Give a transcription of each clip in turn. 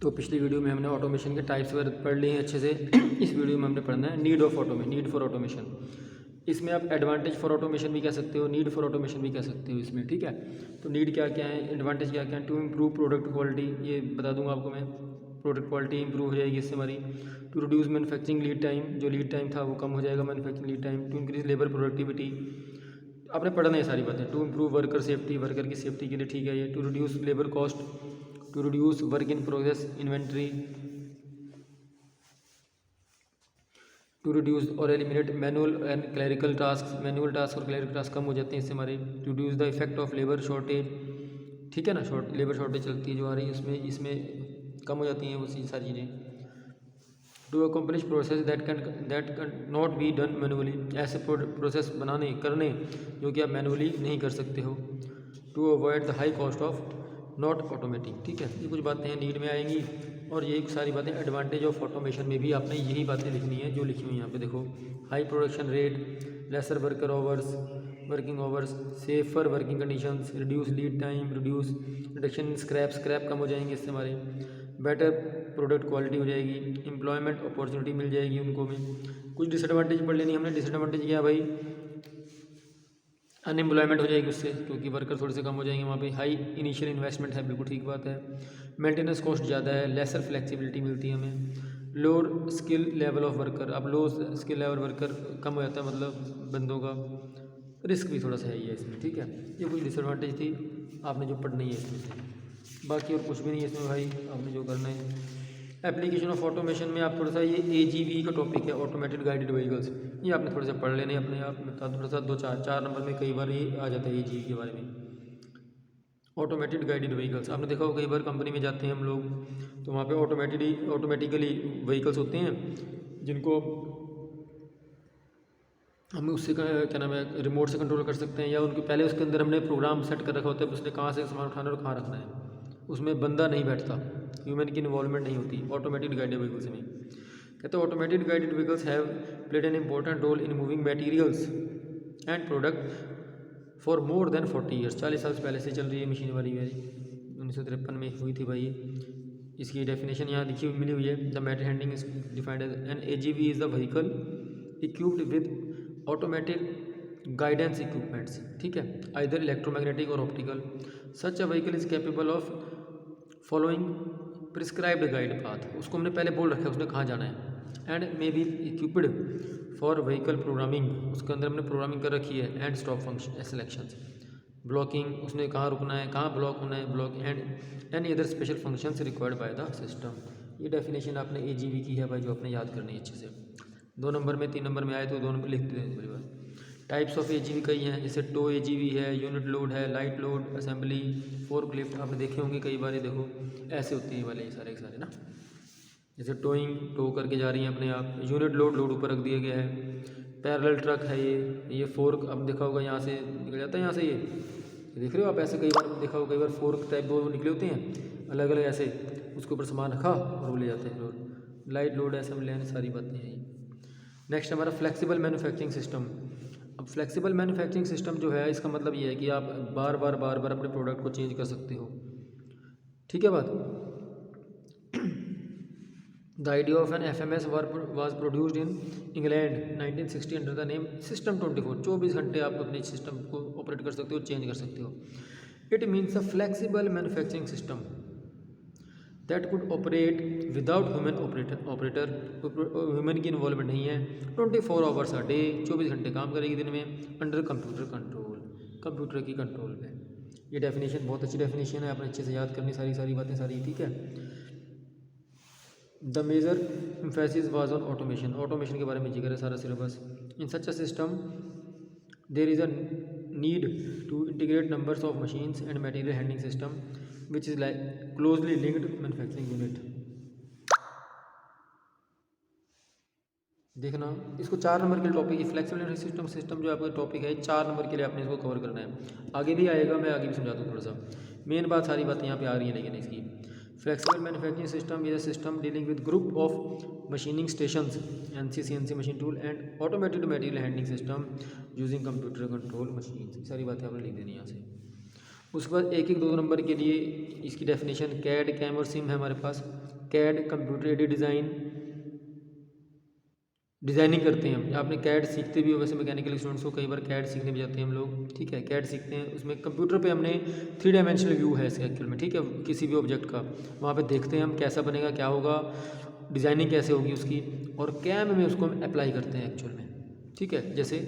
तो पिछली वीडियो में हमने ऑटोमेशन के टाइप्स पढ़ लिए हैं अच्छे से। इस वीडियो में हमने पढ़ना है नीड फॉर ऑटोमेशन। इसमें आप एडवांटेज फॉर ऑटोमेशन भी कह सकते हो, नीड फॉर ऑटोमेशन भी कह सकते हो इसमें, ठीक है। तो नीड क्या क्या है, एडवांटेज क्या क्या है। टू इम्प्रूव प्रोडक्ट क्वालिटी, ये बता दूंगा आपको मैं। प्रोडक्ट क्वालिटी इंप्रूव हो जाएगी इससे हमारी। To reduce manufacturing lead time, जो लीड टाइम था वो कम हो जाएगा manufacturing lead time. To increase labour productivity, आपने पढ़ना है सारी बातें। To improve worker safety, worker की सेफ्टी के लिए ठीक है ये। To reduce labour cost, to reduce work in progress inventory, to reduce और eliminate manual and clerical task, manual task और क्लरिकल टास्क कम हो जाते हैं इससे हमारे। To reduce the effect of labour shortage, ठीक है ना, लेबर शॉर्टेज चलती है जो आ रही है उसमें, इसमें कम हो जाती हैं वो सारी चीज़ें। To accomplish process that can not be done manually, ऐसे प्रोसेस करने जो कि आप मैनुअली नहीं कर सकते हो। To avoid the high cost of not automatic, ठीक है। ये कुछ बातें हैं नीड में आएंगी, और यही सारी बातें एडवांटेज ऑफ ऑटोमेशन में भी आपने यही बातें लिखनी है जो लिखी हुई यहाँ पे देखो। High production rate, lesser worker hours, working hours, safer working conditions, reduce lead time, reduction in scrap कम हो जाएंगे इससे हमारे। बेटर प्रोडक्ट क्वालिटी हो जाएगी, एम्प्लॉयमेंट अपॉर्चुनिटी मिल जाएगी उनको भी। कुछ डिसएडवांटेज पढ़ लेनी हमने। डिसएडवांटेज क्या है भाई, अनएम्प्लॉयमेंट हो जाएगी उससे, क्योंकि वर्कर थोड़े से कम हो जाएंगे वहाँ पे। हाई इनिशियल इन्वेस्टमेंट है, बिल्कुल ठीक बात है। मेंटेनेंस कॉस्ट ज़्यादा है, लेसर फ्लेक्सिबिलिटी मिलती है हमें। Lower skill level of worker, अब लो स्किल लेवल वर्कर कम हो जाता है, मतलब बंदों का रिस्क भी थोड़ा सा है ये इसमें, ठीक है। ये कुछ डिसएडवांटेज थी आपने जो पढ़नी है इसमें से, बाकी और कुछ भी नहीं है इसमें भाई, आपने जो करना है। एप्लीकेशन ऑफ ऑटोमेशन में आप थोड़ा सा ये AGV का टॉपिक है, ऑटोमेटेड गाइडेड व्हीकल्स, ये आपने थोड़ा सा पढ़ लेने अपने आप में। थोड़ा सा 2-4 नंबर में कई बार ये आ जाता है AGV के बारे में। ऑटोमेटेड गाइडेड व्हीकल्स आपने देखा हो, कई बार कंपनी में जाते हैं हम लोग तो वहाँ पे ऑटोमेटिकली व्हीकल्स होते हैं जिनको हम उससे क्या नाम है, रिमोट से कंट्रोल कर सकते हैं, या उनके पहले उसके अंदर हमने प्रोग्राम सेट कर रखा होता है उसने कहाँ से सामान उठाना और कहाँ रखना है, उसमें बंदा नहीं बैठता, ह्यूमन की इन्वॉल्वमेंट नहीं होती ऑटोमेटेड गाइडेड व्हीकल्स में। कहते हैं automated guided vehicles have played an important role in moving materials and product for more than 40 years, 40 साल पहले से चल रही है मशीन वाली मेरी, 1953 में हुई थी भाई। इसकी डेफिनेशन यहाँ लिखी हुई मिली हुई है। The matter handling is defined as an AGV is the vehicle equipped with automatic guidance equipments, ठीक है, आइदर इलेक्ट्रोमैग्नेटिक और optical. Such a vehicle is capable of following prescribed guide path, उसको हमने पहले बोल रखा है उसने कहाँ जाना है। And may be equipped for vehicle programming, उसके अंदर हमने प्रोग्रामिंग कर रखी है। And stop function selections, blocking, उसने कहाँ रुकना है, कहाँ ब्लॉक होना है, block and any other special functions required by the system. ये डेफिनेशन आपने AGV की है भाई, जो आपने याद करनी है अच्छे से। 2 नंबर में 3 नंबर में आए तो 2 नंबर लिखते हैं बड़ी बार। टाइप्स ऑफ AGV कई हैं, जैसे टो AGV है, यूनिट लोड है, light load, assembly, fork lift, आपने देखे होंगे कई बार। ये देखो ऐसे होते हैं वाले सारे के सारे ना, जैसे टोइंग, टो करके जा रही हैं अपने आप। यूनिट लोड, लोड ऊपर रख दिया गया है। पैरेलल ट्रक है ये फोर्क, अब देखा होगा यहाँ से निकल जाता है, यहाँ से ये देख रहे हो आप, ऐसे कई बार देखा होगा, कई बार फोर्क टाइप 2 निकले होते हैं अलग अलग ऐसे, उसके ऊपर सामान रखा और वो ले जाते हैं लोड। लाइट लोड, असेंबली, सारी बातें हैं। नेक्स्ट हमारा फ्लेक्सिबल मैन्युफैक्चरिंग सिस्टम। अब फ्लेक्सिबल मैन्युफैक्चरिंग सिस्टम जो है, इसका मतलब ये है कि आप बार बार अपने प्रोडक्ट को चेंज कर सकते हो, ठीक है बात। The idea of an FMS was produced in England 1960 under the name System 24। 24 घंटे आप अपने सिस्टम को ऑपरेट कर सकते हो, चेंज कर सकते हो। It means a flexible manufacturing system that could operate without human operator, human की इन्वॉल्वमेंट नहीं है। 24 आवर्स अ डे, 24 घंटे काम करेगी दिन में, अंडर कंप्यूटर कंट्रोल, कंप्यूटर की कंट्रोल में। ये डेफिनेशन बहुत अच्छी डेफिनेशन है, आपने अच्छे से याद करनी सारी बातें सारी, ठीक है। The major emphasis was on automation, automation के बारे में जिक्र है सारा syllabus. In such a system there is a need to integrate numbers of machines and material handling system which is like closely linked manufacturing unit. देखना इसको 4 number के topic है, फ्लेक्सिबल सिस्टम जो आपका टॉपिक है 4 नंबर के लिए आपने इसको कवर करना है। आगे भी आएगा, मैं आगे भी समझा दूँ थोड़ा सा, मेन बात सारी बातें यहाँ पे आ रही हैं लेकिन इसकी। Flexible manufacturing system is a system dealing with group of machining stations, CNC machine tool and automated material handling system using computer control machine. सारी बातें आपने लिख देनी यहाँ से। उसके बाद एक एक दो दो नंबर के लिए इसकी डेफिनेशन कैड, कैम और सिम है हमारे पास। कैड कंप्यूटर एडेड डिज़ाइनिंग करते हैं हम। आपने कैड सीखते भी हो, वैसे मैकेनिकल स्टूडेंट्स को कई बार कैड सीखने भी जाते हैं हम लोग, ठीक है। कैड सीखते हैं, उसमें कंप्यूटर पे हमने 3 डायमेंशनल व्यू है इसका एक्चुअल में, ठीक है, किसी भी ऑब्जेक्ट का। वहाँ पे देखते हैं हम कैसा बनेगा, क्या होगा, डिज़ाइनिंग कैसे होगी उसकी, और कैम में उसको हम अप्लाई करते हैं एक्चुअल में, ठीक है। जैसे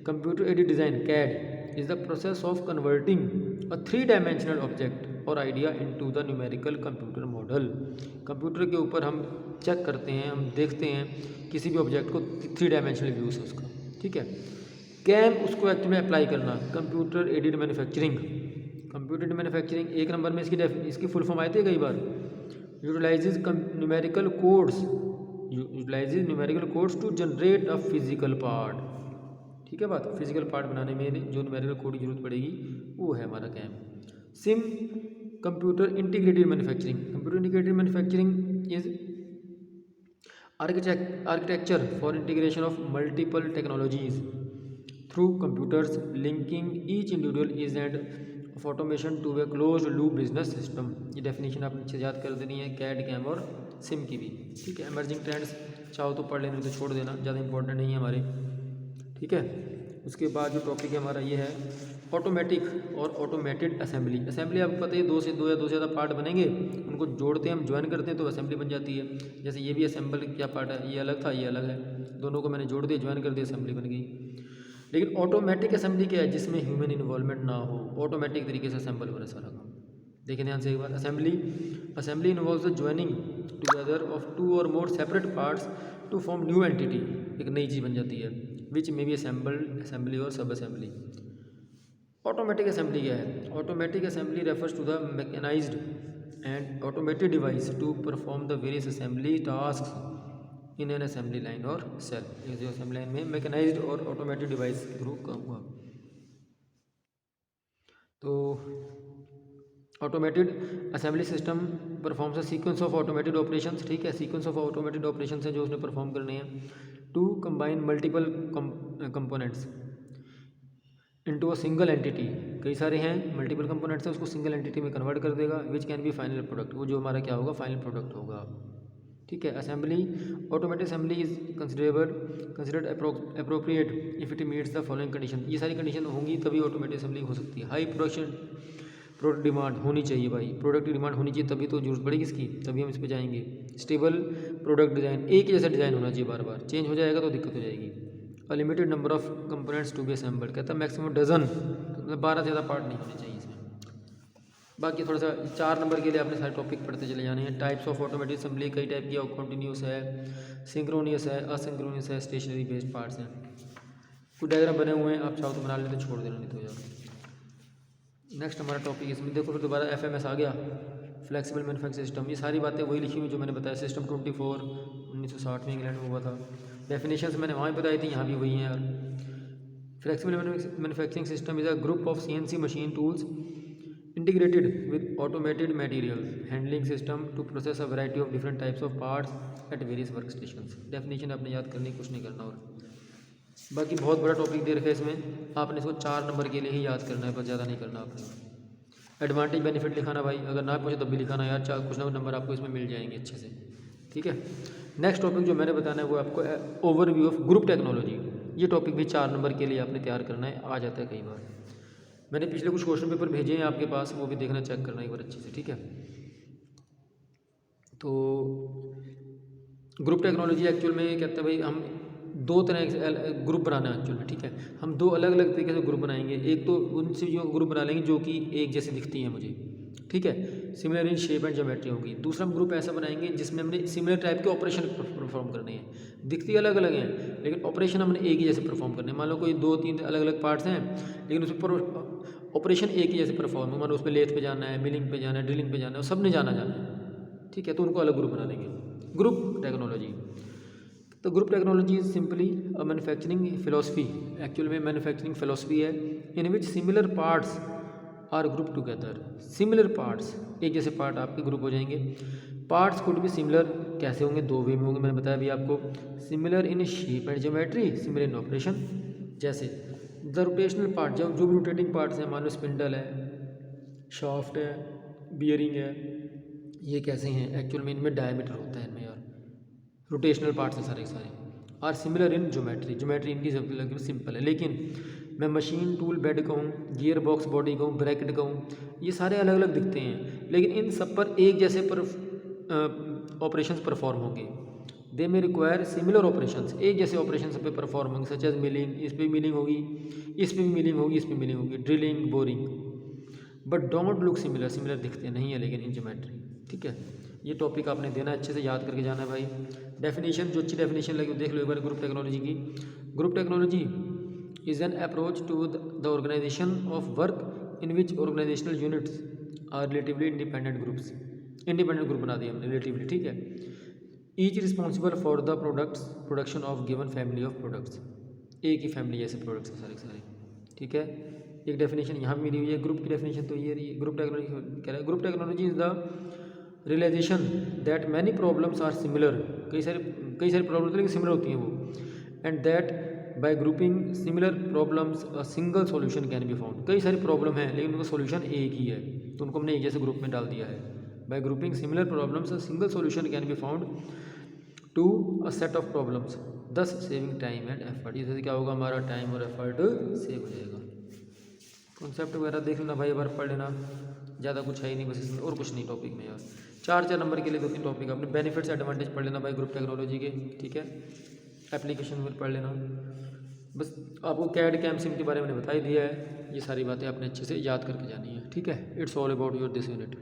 computer aided design CAD is the process of converting a 3 dimensional object और idea into the numerical computer model. Computer के ऊपर हम चेक करते हैं, हम देखते हैं किसी भी ऑब्जेक्ट को 3 डायमेंशनल व्यू से उसका, ठीक है। कैम उसको एक्चुअली में अप्लाई करना, computer aided manufacturing. Computer aided manufacturing एक नंबर में इसकी फुल फॉर्म आए थे कई बार। Utilises numerical codes to generate a physical part, ठीक है बात। फिजिकल पार्ट बनाने में जो न्यूमेरिकल कोड की जरूरत पड़ेगी वो है हमारा CAM. CIM computer integrated manufacturing. Computer integrated manufacturing is architecture for integration of multiple technologies through computers linking each individual is and of automation to a close loop business system. ये definition आपने अच्छे से याद कर देनी है, CAD, cam और SIM की भी, ठीक है। एमर्जिंग ट्रेंड्स चाहो तो पढ़ लेने, तो छोड़ देना, ज़्यादा इंपॉर्टेंट नहीं है हमारे, ठीक है। उसके बाद जो टॉपिक है हमारा ये है ऑटोमेटिक और ऑटोमेटेड असेंबली। असेंबली आपको पता है दो या दो से ज़्यादा पार्ट बनेंगे, उनको जोड़ते हैं हम, ज्वाइन करते हैं तो असेंबली बन जाती है। जैसे ये भी असेंबल क्या पार्ट है, ये अलग था, ये अलग है, दोनों को मैंने जोड़ दिया, ज्वाइन कर दिया, असेंबली बन गई। लेकिन ऑटोमेटिक असेंबली क्या है, जिसमें ह्यूमन इन्वॉल्वमेंट ना हो, ऑटोमेटिक तरीके से असेंबल बने सारा काम। देखिए ध्यान से एक बार, assembly involves the joining together of 2 और more separate parts to form new entity, एक नई चीज़ बन जाती है, विच मे बी असेंबली और सब असेंबली। ऑटोमेटिक असेंबली क्या है, automatic assembly refers to the mechanized and automated device to perform the various assembly task in an assembly line और सेल। जो असेंबली लाइन में मैकेनाइज्ड और ऑटोमेटेड डिवाइस के through काम हुआ। तो automated assembly system performs a sequence of automated operations, ठीक है, सीक्वेंस ऑफ ऑटोमेटेड ऑपरेशंस है जो उसने परफॉर्म करने हैं, to combine multiple components into a single entity. कई सारे हैं, मल्टीपल कंपोनेंट्स हैं, उसको सिंगल एंटिटी में कन्वर्ट कर देगा, which can be final product, वो जो हमारा क्या होगा, फाइनल प्रोडक्ट होगा, ठीक है। Assembly, automatic assembly is considered appropriate if it meets the following condition. ये सारी कंडीशन होंगी तभी ऑटोमेटिक असेंबली हो सकती है। हाई प्रोडक्ट डिमांड होनी चाहिए भाई, प्रोडक्ट की डिमांड होनी चाहिए, तभी तो जरूरत पड़ेगी इसकी, तभी हम इस पर जाएंगे। स्टेबल प्रोडक्ट डिज़ाइन, एक ही जैसा डिज़ाइन होना चाहिए, बार बार चेंज हो जाएगा तो दिक्कत हो जाएगी। A limited number of components to be assembled, कहता है मैक्सिमम डजन, मतलब 12 से ज़्यादा पार्ट नहीं होने चाहिए इसमें। बाकी थोड़ा सा 4 नंबर के लिए आपने सारे टॉपिक पढ़ते चले जाने हैं। टाइप्स ऑफ ऑटोमेटिक असेंबली कई टाइप की है, कॉन्टीन्यूस है, सिंक्रोनियस है, असिंक्रोनियस है, स्टेशनरी बेस्ड पार्ट्स हैं। कुछ डायग्राम बने हुए हैं, आप चाहो तो बना लेते, छोड़ देना नहीं तो यार। नेक्स्ट हमारा टॉपिक इसमें देखो, फिर दोबारा FMS आ गया, फ्लेक्सिबल मैन्युफैक्चरिंग सिस्टम। ये सारी बातें वही लिखी हुई जो मैंने बताया, सिस्टम 24 1960 में इंग्लैंड में हुआ था। डेफिनेशंस मैंने वहाँ भी बताई थी, यहाँ भी वही हैं यार। Flexible manufacturing system is a group of CNC machine tools integrated with automated material handling system to process a variety of different types of parts at various workstations। Definition आपने याद करनी, कुछ नहीं करना। और बाकी बहुत बड़ा टॉपिक दे रखा है इसमें, आपने इसको 4 नंबर के लिए ही याद करना है, बस ज़्यादा नहीं करना आपने। एडवांटेज बेनिफिट लिखाना भाई, अगर ना पूछे तब भी लिखाना यार, 4 कुछ ना कुछ नंबर आपको इसमें मिल जाएंगे अच्छे से, ठीक है। नेक्स्ट टॉपिक जो मैंने बताना है वो आपको ओवरव्यू ऑफ ग्रुप टेक्नोलॉजी। ये टॉपिक भी 4 नंबर के लिए आपने तैयार करना है, आ जाता है कई बार। मैंने पिछले कुछ क्वेश्चन पेपर भेजे हैं आपके पास, वो भी देखना, चेक करना एक बार अच्छे से, ठीक है। तो ग्रुप टेक्नोलॉजी एक्चुअल में कहते हैं भाई हम 2 तरह के ग्रुप बनाना है एक्चुअल में, ठीक है। हम 2 अलग अलग तरीके से ग्रुप बनाएंगे। एक तो उनसे जो ग्रुप बना लेंगे जो कि एक जैसी दिखती हैं मुझे, ठीक है, similar in shape and geometry होगी। दूसरा हम ग्रुप ऐसा बनाएंगे जिसमें हमने सिमिलर टाइप के ऑपरेशन परफॉर्म करने हैं, दिखती अलग अलग हैं लेकिन ऑपरेशन हमने एक ही जैसे परफॉर्म करने हैं। मान लो कोई 2-3 अलग अलग पार्ट्स हैं लेकिन उस पर ऑपरेशन एक ही जैसे परफॉर्म हो, मान लो उस पर लेथ पे जाना है, मिलिंग पे जाना है, ड्रिलिंग पे जाना है, सब ने जाना है, ठीक है। तो उनको अलग ग्रुप बना लेंगे, ग्रुप टेक्नोलॉजी। तो group technology is simply a manufacturing philosophy, actual में मैन्युफैक्चरिंग फिलोसफी है, in which similar parts are group together. Similar parts, एक जैसे पार्ट आपके ग्रुप हो जाएंगे। पार्ट्स कुड भी सिमिलर, कैसे होंगे, 2 वे में होंगे, मैंने बताया अभी आपको। Similar in shape and geometry, similar in operation. जैसे द रोटेशनल पार्ट, जो भी रोटेटिंग पार्ट्स हैं, मान लो स्पिंडल है, शाफ्ट है, बियरिंग है, ये कैसे हैं एक्चुअल में, इनमें डायमीटर होता है इनमें यार, रोटेशनल पार्ट्स हैं सारे के सारे। Are similar in geometry, geometry इनकी सब सिंपल है, लेकिन मैं मशीन टूल बेड कहूँ, गियर बॉक्स बॉडी कहूँ, ब्रैकेट कहूँ, ये सारे अलग अलग दिखते हैं, लेकिन इन सब पर एक जैसे पर ऑपरेशंस परफॉर्म होंगे। दे में रिक्वायर सिमिलर ऑपरेशंस, एक जैसे ऑपरेशन सब पे परफॉर्म होंगे, सच एज मिलिंग, इस पर मिलिंग होगी, इस पर भी मिलिंग होगी, इस पर मिलिंग होगी, drilling, boring, but don't look similar, similar दिखते नहीं है लेकिन इन ज्योमेट्री। ठीक है, ये टॉपिक आपने देना, अच्छे से याद करके जाना है भाई। डेफिनेशन, जो अच्छी डेफिनेशन लगी देख लो एक बार ग्रुप टेक्नोलॉजी की। Group technology is an approach to the organization of work in which organizational units are relatively independent groups, independent group बना दिया हमने रिलेटिवली। ठीक है, each responsible for the production of given family of products, एक ही family जैसे products सारे सारे। ठीक है, एक डेफिनेशन यहाँ भी मिली हुई है, ग्रुप की डेफिनेशन तो ये रही है। ग्रुप टेक्नोलॉजी कह रहा है, group technology is the realization that many problems are similar, कई सारी प्रॉब्लम्स लेकिन सिमिलर होती हैं वो, and that by grouping similar problems a single solution can be found. कई सारी प्रॉब्लम है लेकिन उनका सॉल्यूशन एक ही है, तो उनको हमने एक जैसे ग्रुप में डाल दिया है। By grouping similar problems a single solution can be found to a set of problems, thus saving time and effort. इससे क्या होगा, हमारा टाइम और एफर्ट सेव हो जाएगा। कॉन्सेप्ट वगैरह देख लेना भाई, बार पढ़ लेना, ज़्यादा कुछ है ही नहीं बस इसमें, और कुछ नहीं टॉपिक में यार। 4 नंबर के लिए 2-3 टॉपिक आपने बेनिफिट्स एडवांटेज पढ़ लेना भाई ग्रुप टेक्नोलॉजी के। ठीक है, एप्लीकेशन में पढ़ लेना, बस आपको कैड कैम सिम के बारे में बता ही दिया है, ये सारी बातें आपने अच्छे से याद करके जानी है। ठीक है, it's all about your this unit.